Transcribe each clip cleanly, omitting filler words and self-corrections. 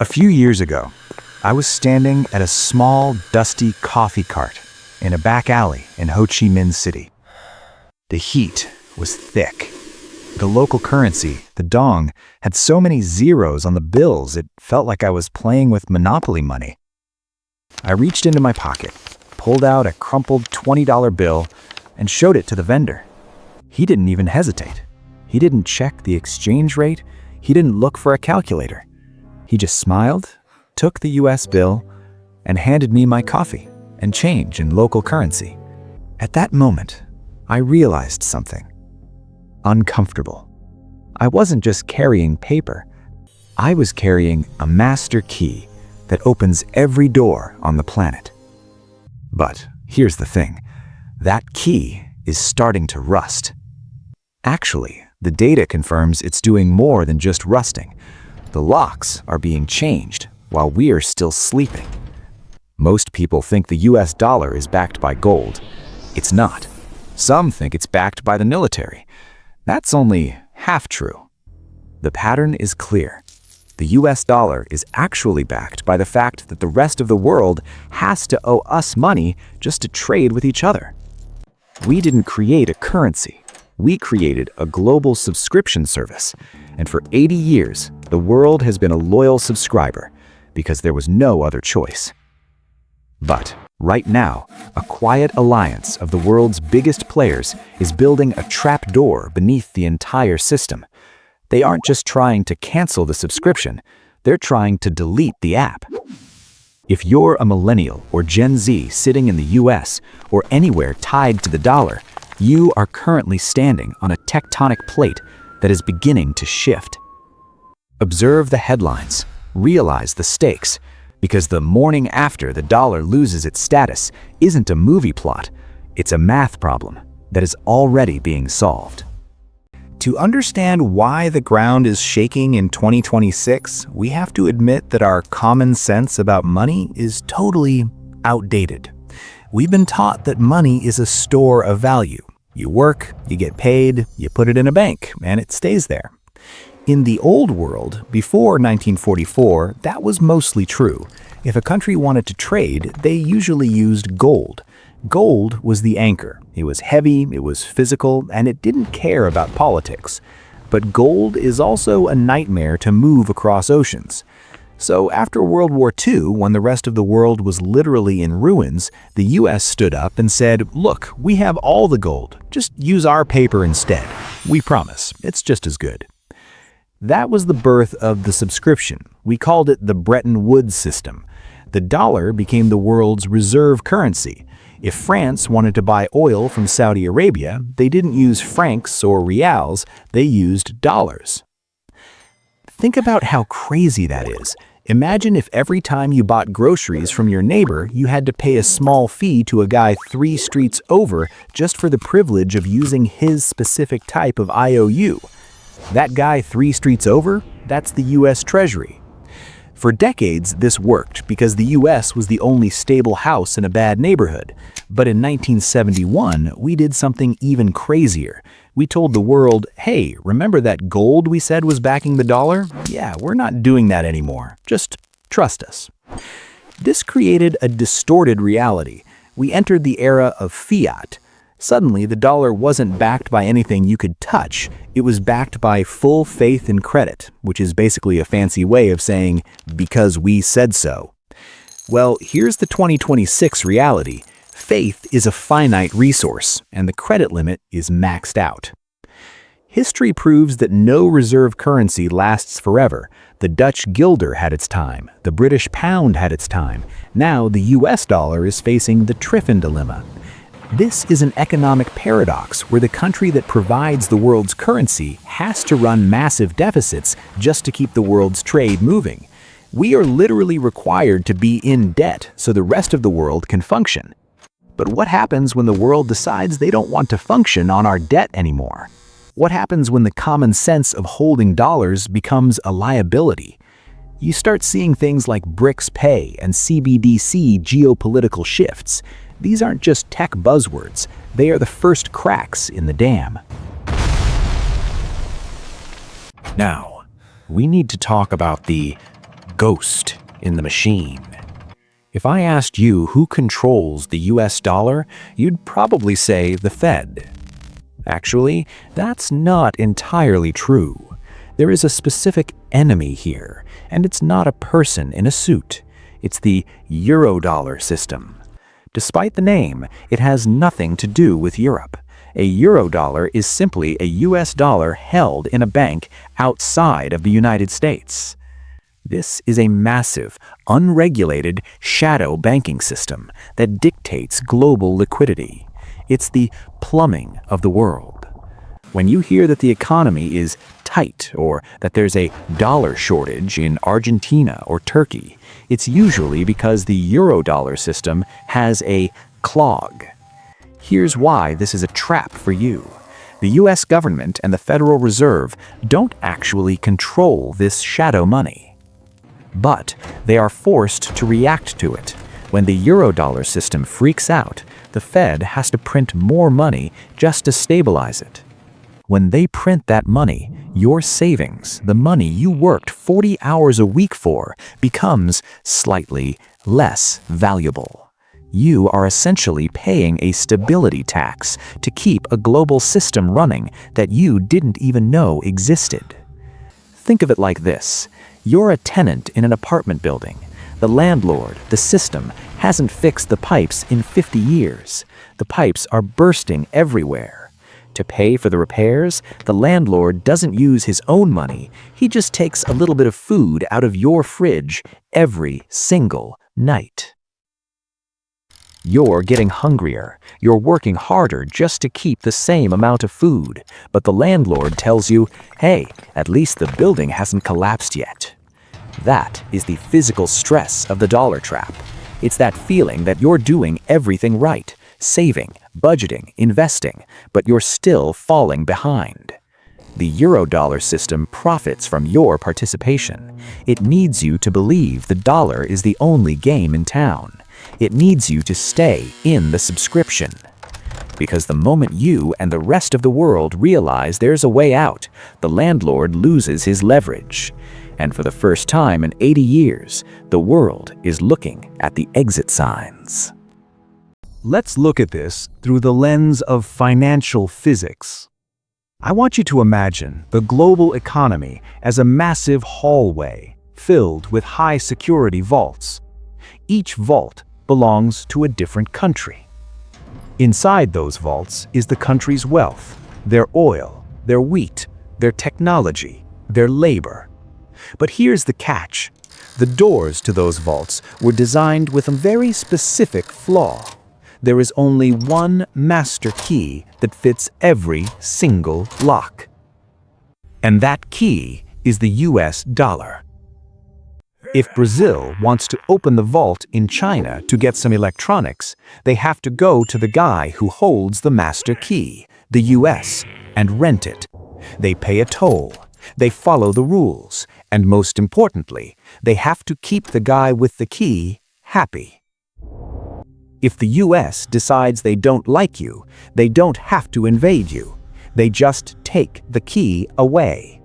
A few years ago, I was standing at a small, dusty coffee cart in a back alley in Ho Chi Minh City. The heat was thick. The local currency, the dong, had so many zeros on the bills it felt like I was playing with Monopoly money. I reached into my pocket, pulled out a crumpled $20 bill, and showed it to the vendor. He didn't even hesitate. He didn't check the exchange rate. He didn't look for a calculator. He just smiled, took the US bill, and handed me my coffee and change in local currency. At that moment, I realized something uncomfortable. I wasn't just carrying paper. I was carrying a master key that opens every door on the planet. But here's the thing. That key is starting to rust. Actually, the data confirms it's doing more than just rusting. The locks are being changed while we are still sleeping. Most people think the US dollar is backed by gold. It's not. Some think it's backed by the military. That's only half true. The pattern is clear. The US dollar is actually backed by the fact that the rest of the world has to owe us money just to trade with each other. We didn't create a currency. We created a global subscription service. And for 80 years, the world has been a loyal subscriber because there was no other choice. But right now, a quiet alliance of the world's biggest players is building a trapdoor beneath the entire system. They aren't just trying to cancel the subscription, they're trying to delete the app. If you're a millennial or Gen Z sitting in the US or anywhere tied to the dollar, you are currently standing on a tectonic plate that is beginning to shift. Observe the headlines, realize the stakes, because the morning after the dollar loses its status isn't a movie plot, it's a math problem that is already being solved. To understand why the ground is shaking in 2026, we have to admit that our common sense about money is totally outdated. We've been taught that money is a store of value. You work, you get paid, you put it in a bank, and it stays there. In the old world, before 1944, that was mostly true. If a country wanted to trade, they usually used gold. Gold was the anchor. It was heavy, it was physical, and it didn't care about politics. But gold is also a nightmare to move across oceans. So after World War II, when the rest of the world was literally in ruins, the US stood up and said, "Look, we have all the gold. Just use our paper instead. We promise, it's just as good." That was the birth of the subscription. We called it the Bretton Woods system. The dollar became the world's reserve currency. If France wanted to buy oil from Saudi Arabia, they didn't use francs or reals, they used dollars. Think about how crazy that is. Imagine if every time you bought groceries from your neighbor, you had to pay a small fee to a guy 3 streets over just for the privilege of using his specific type of IOU. That guy 3 streets over, that's the US Treasury. For decades, this worked because the US was the only stable house in a bad neighborhood. But in 1971, we did something even crazier. We told the world, hey, remember that gold we said was backing the dollar? Yeah, we're not doing that anymore. Just trust us. This created a distorted reality. We entered the era of fiat. Suddenly, the dollar wasn't backed by anything you could touch. It was backed by full faith and credit, which is basically a fancy way of saying, because we said so. Well, here's the 2026 reality. Faith is a finite resource, and the credit limit is maxed out. History proves that no reserve currency lasts forever. The Dutch guilder had its time. The British pound had its time. Now the US dollar is facing the Triffin Dilemma. This is an economic paradox where the country that provides the world's currency has to run massive deficits just to keep the world's trade moving. We are literally required to be in debt so the rest of the world can function. But what happens when the world decides they don't want to function on our debt anymore? What happens when the common sense of holding dollars becomes a liability? You start seeing things like BRICS pay and CBDC geopolitical shifts. These aren't just tech buzzwords, they are the first cracks in the dam. Now, we need to talk about the ghost in the machine. If I asked you who controls the US dollar, you'd probably say the Fed. Actually, that's not entirely true. There is a specific enemy here, and it's not a person in a suit. It's the Eurodollar system. Despite the name, it has nothing to do with Europe. A Eurodollar is simply a US dollar held in a bank outside of the United States. This is a massive, unregulated shadow banking system that dictates global liquidity. It's the plumbing of the world. When you hear that the economy is tight or that there's a dollar shortage in Argentina or Turkey, it's usually because the Eurodollar system has a clog. Here's why this is a trap for you. The US government and the Federal Reserve don't actually control this shadow money. But they are forced to react to it. When the Eurodollar system freaks out, the Fed has to print more money just to stabilize it. When they print that money, your savings, the money you worked 40 hours a week for, becomes slightly less valuable. You are essentially paying a stability tax to keep a global system running that you didn't even know existed. Think of it like this. You're a tenant in an apartment building. The landlord, the system, hasn't fixed the pipes in 50 years. The pipes are bursting everywhere. To pay for the repairs, the landlord doesn't use his own money. He just takes a little bit of food out of your fridge every single night. You're getting hungrier. You're working harder just to keep the same amount of food. But the landlord tells you, hey, at least the building hasn't collapsed yet. That is the physical stress of the dollar trap. It's that feeling that you're doing everything right, saving, budgeting, investing, but you're still falling behind. The Eurodollar system profits from your participation. It needs you to believe the dollar is the only game in town. It needs you to stay in the subscription. Because the moment you and the rest of the world realize there's a way out, the landlord loses his leverage. And for the first time in 80 years, the world is looking at the exit signs. Let's look at this through the lens of financial physics. I want you to imagine the global economy as a massive hallway filled with high-security vaults. Each vault belongs to a different country. Inside those vaults is the country's wealth, their oil, their wheat, their technology, their labor. But here's the catch. The doors to those vaults were designed with a very specific flaw. There is only one master key that fits every single lock. And that key is the US dollar. If Brazil wants to open the vault in China to get some electronics, they have to go to the guy who holds the master key, the US, and rent it. They pay a toll. They follow the rules. And most importantly, they have to keep the guy with the key happy. If the US decides they don't like you, they don't have to invade you. They just take the key away.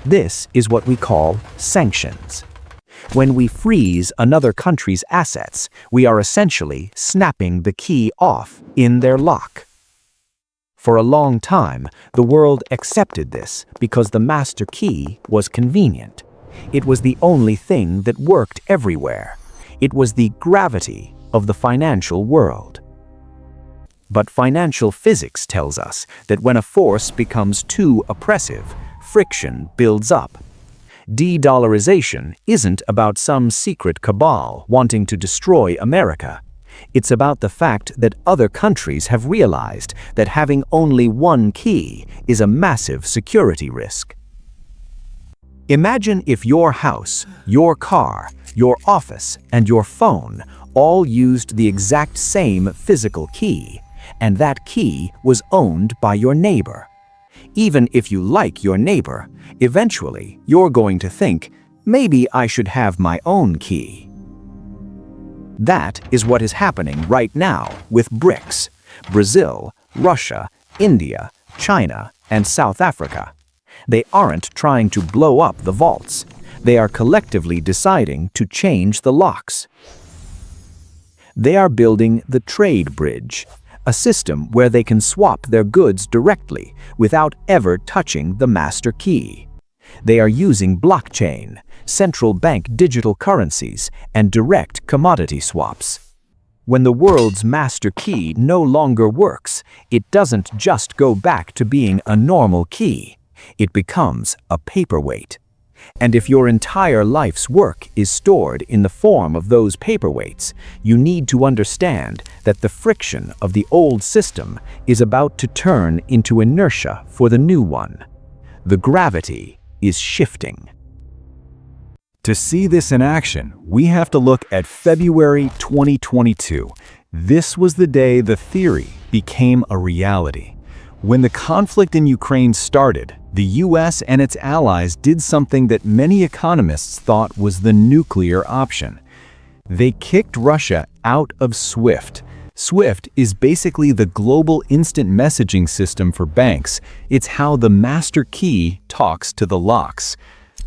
This is what we call sanctions. When we freeze another country's assets, we are essentially snapping the key off in their lock. For a long time, the world accepted this because the master key was convenient. It was the only thing that worked everywhere. It was the gravity of the financial world. But financial physics tells us that when a force becomes too oppressive, friction builds up. De-dollarization isn't about some secret cabal wanting to destroy America. It's about the fact that other countries have realized that having only one key is a massive security risk. Imagine if your house, your car, your office, and your phone all used the exact same physical key, and that key was owned by your neighbor. Even if you like your neighbor, eventually you're going to think, maybe I should have my own key. That is what is happening right now with BRICS: Brazil, Russia, India, China, and South Africa. They aren't trying to blow up the vaults. They are collectively deciding to change the locks. They are building the trade bridge, a system where they can swap their goods directly without ever touching the master key. They are using blockchain, central bank digital currencies, and direct commodity swaps. When the world's master key no longer works, it doesn't just go back to being a normal key. It becomes a paperweight. And if your entire life's work is stored in the form of those paperweights, you need to understand that the friction of the old system is about to turn into inertia for the new one. The gravity is shifting. To see this in action, we have to look at February 2022. This was the day the theory became a reality. When the conflict in Ukraine started, the US and its allies did something that many economists thought was the nuclear option. They kicked Russia out of SWIFT. SWIFT is basically the global instant messaging system for banks. It's how the master key talks to the locks.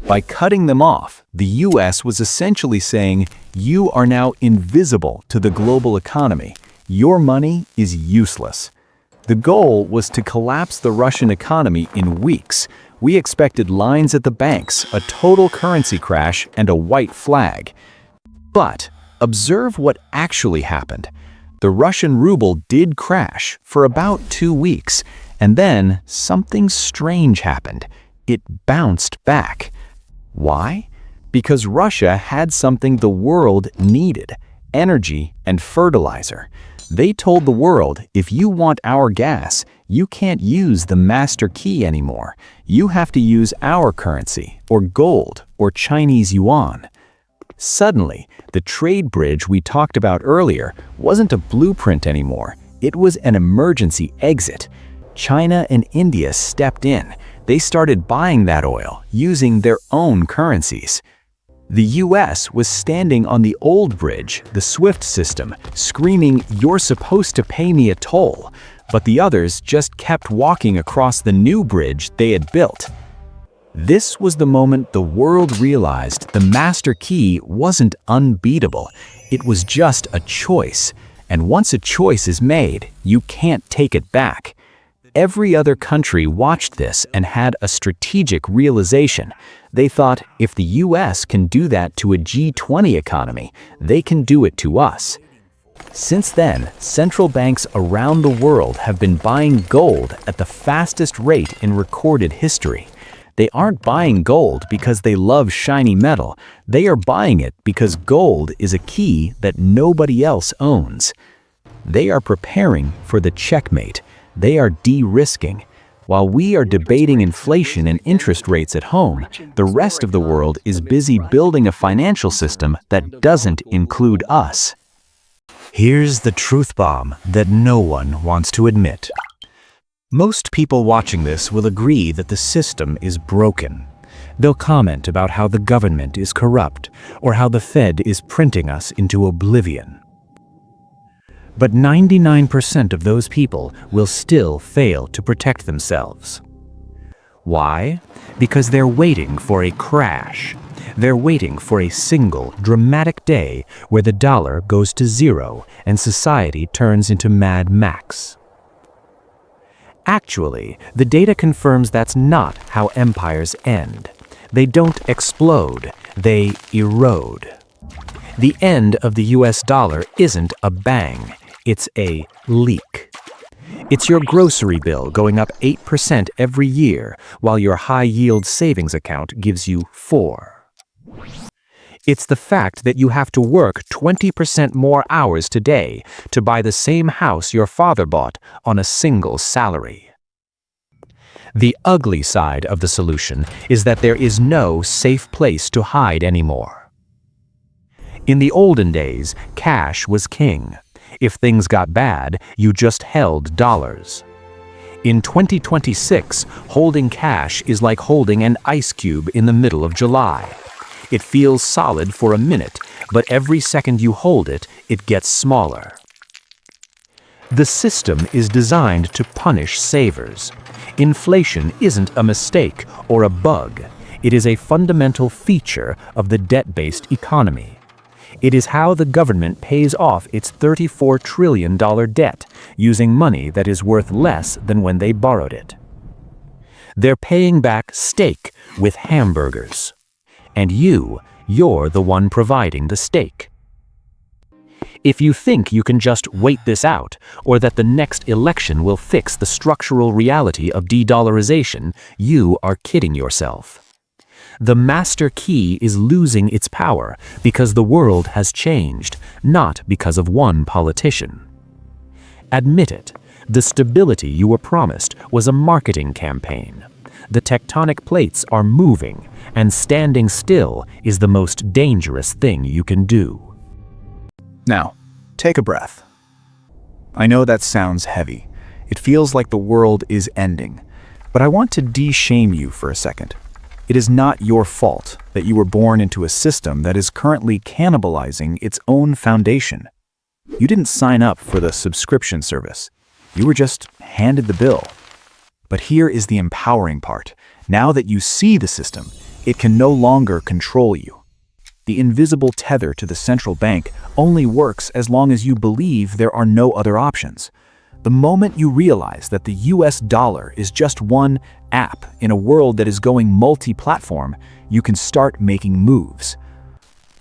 By cutting them off, the US was essentially saying, you are now invisible to the global economy. Your money is useless. The goal was to collapse the Russian economy in weeks. We expected lines at the banks, a total currency crash, and a white flag. But observe what actually happened. The Russian ruble did crash for about 2 weeks, and then something strange happened. It bounced back. Why? Because Russia had something the world needed: energy and fertilizer. They told the world, if you want our gas, you can't use the master key anymore. You have to use our currency, or gold, or Chinese yuan. Suddenly, the trade bridge we talked about earlier wasn't a blueprint anymore. It was an emergency exit. China and India stepped in. They started buying that oil, using their own currencies. The US was standing on the old bridge, the SWIFT system, screaming, "You're supposed to pay me a toll," but the others just kept walking across the new bridge they had built. This was the moment the world realized the master key wasn't unbeatable. It was just a choice, and once a choice is made, you can't take it back. Every other country watched this and had a strategic realization. They thought, if the US can do that to a G20 economy, they can do it to us. Since then, central banks around the world have been buying gold at the fastest rate in recorded history. They aren't buying gold because they love shiny metal. They are buying it because gold is a key that nobody else owns. They are preparing for the checkmate. They are de-risking. While we are debating inflation and interest rates at home, the rest of the world is busy building a financial system that doesn't include us. Here's the truth bomb that no one wants to admit. Most people watching this will agree that the system is broken. They'll comment about how the government is corrupt or how the Fed is printing us into oblivion. But 99% of those people will still fail to protect themselves. Why? Because they're waiting for a crash. They're waiting for a single, dramatic day where the dollar goes to zero and society turns into Mad Max. Actually, the data confirms that's not how empires end. They don't explode, they erode. The end of the US dollar isn't a bang. It's a leak. It's your grocery bill going up 8% every year, while your high-yield savings account gives you 4. It's the fact that you have to work 20% more hours today to buy the same house your father bought on a single salary. The ugly side of the solution is that there is no safe place to hide anymore. In the olden days, cash was king. If things got bad, you just held dollars. In 2026, holding cash is like holding an ice cube in the middle of July. It feels solid for a minute, but every second you hold it, it gets smaller. The system is designed to punish savers. Inflation isn't a mistake or a bug. It is a fundamental feature of the debt-based economy. It is how the government pays off its $34 trillion debt using money that is worth less than when they borrowed it. They're paying back steak with hamburgers. And you're the one providing the steak. If you think you can just wait this out, or that the next election will fix the structural reality of de-dollarization, you are kidding yourself. The master key is losing its power because the world has changed, not because of one politician. Admit it, the stability you were promised was a marketing campaign. The tectonic plates are moving, and standing still is the most dangerous thing you can do. Now, take a breath. I know that sounds heavy. It feels like the world is ending. But I want to de-shame you for a second. It is not your fault that you were born into a system that is currently cannibalizing its own foundation. You didn't sign up for the subscription service. You were just handed the bill. But here is the empowering part. Now that you see the system, it can no longer control you. The invisible tether to the central bank only works as long as you believe there are no other options. The moment you realize that the US dollar is just one app in a world that is going multi-platform, you can start making moves.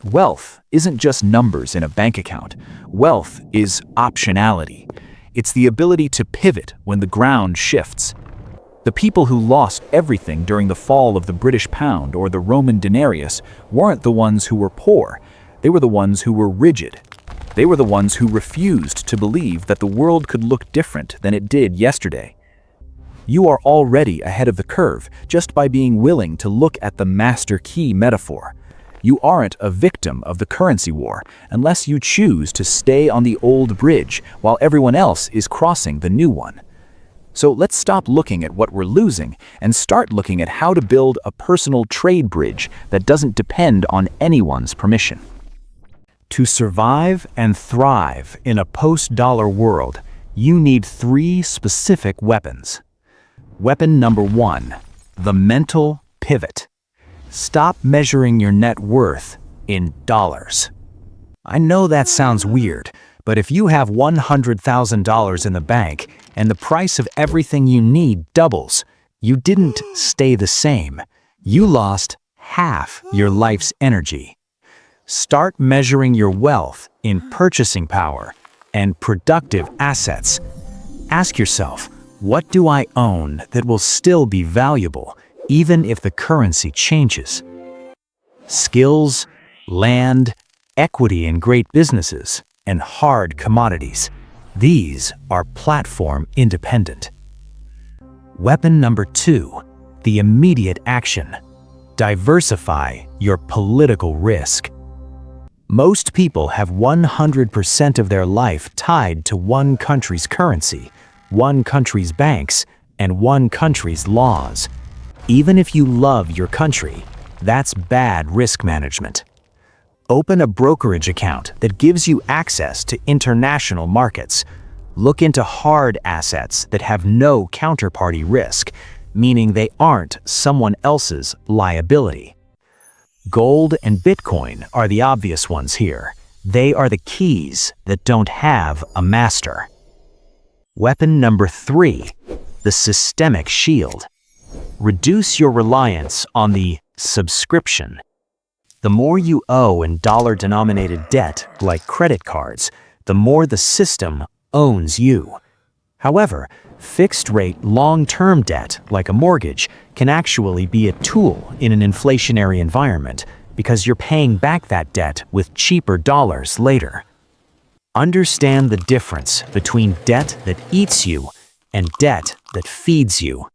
Wealth isn't just numbers in a bank account. Wealth is optionality. It's the ability to pivot when the ground shifts. The people who lost everything during the fall of the British pound or the Roman denarius weren't the ones who were poor. They were the ones who were rigid. They were the ones who refused to believe that the world could look different than it did yesterday. You are already ahead of the curve just by being willing to look at the master key metaphor. You aren't a victim of the currency war unless you choose to stay on the old bridge while everyone else is crossing the new one. So let's stop looking at what we're losing and start looking at how to build a personal trade bridge that doesn't depend on anyone's permission. To survive and thrive in a post-dollar world, you need 3 specific weapons. Weapon number 1, the mental pivot. Stop measuring your net worth in dollars. I know that sounds weird, but if you have $100,000 in the bank and the price of everything you need doubles, you didn't stay the same. You lost half your life's energy. Start measuring your wealth in purchasing power and productive assets. Ask yourself, what do I own that will still be valuable, even if the currency changes? Skills, land, equity in great businesses, and hard commodities. These are platform independent. Weapon number 2, the immediate action. Diversify your political risk. Most people have 100% of their life tied to one country's currency, one country's banks, and one country's laws. Even if you love your country, that's bad risk management. Open a brokerage account that gives you access to international markets. Look into hard assets that have no counterparty risk, meaning they aren't someone else's liability. Gold and Bitcoin are the obvious ones here. They are the keys that don't have a master. Weapon number 3, the systemic shield. Reduce your reliance on the subscription. The more you owe in dollar-denominated debt, like credit cards, the more the system owns you. However, fixed-rate long-term debt, like a mortgage, can actually be a tool in an inflationary environment because you're paying back that debt with cheaper dollars later. Understand the difference between debt that eats you and debt that feeds you.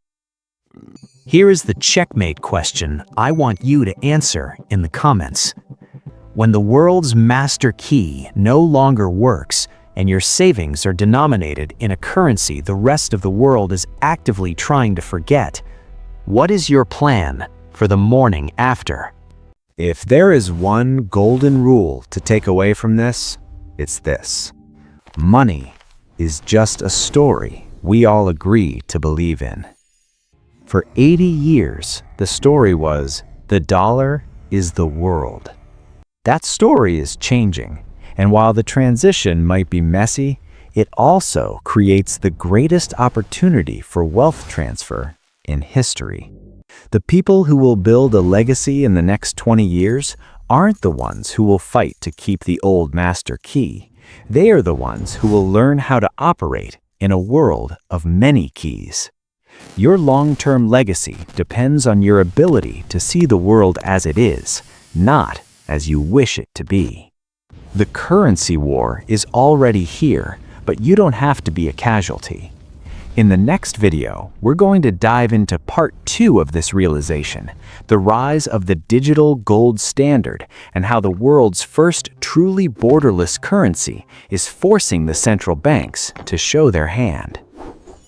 Here is the checkmate question I want you to answer in the comments. When the world's master key no longer works and your savings are denominated in a currency the rest of the world is actively trying to forget, what is your plan for the morning after? If there is one golden rule to take away from this, it's this. Money is just a story we all agree to believe in. For 80 years, the story was, The dollar is the world. That story is changing, and while the transition might be messy, it also creates the greatest opportunity for wealth transfer in history. The people who will build a legacy in the next 20 years aren't the ones who will fight to keep the old master key. They are the ones who will learn how to operate in a world of many keys. Your long-term legacy depends on your ability to see the world as it is, not as you wish it to be. The currency war is already here, but you don't have to be a casualty. In the next video, we're going to dive into part 2 of this realization, the rise of the digital gold standard and how the world's first truly borderless currency is forcing the central banks to show their hand.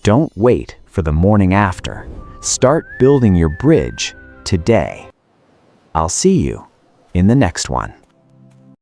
Don't wait for the morning after. Start building your bridge today. I'll see you in the next one.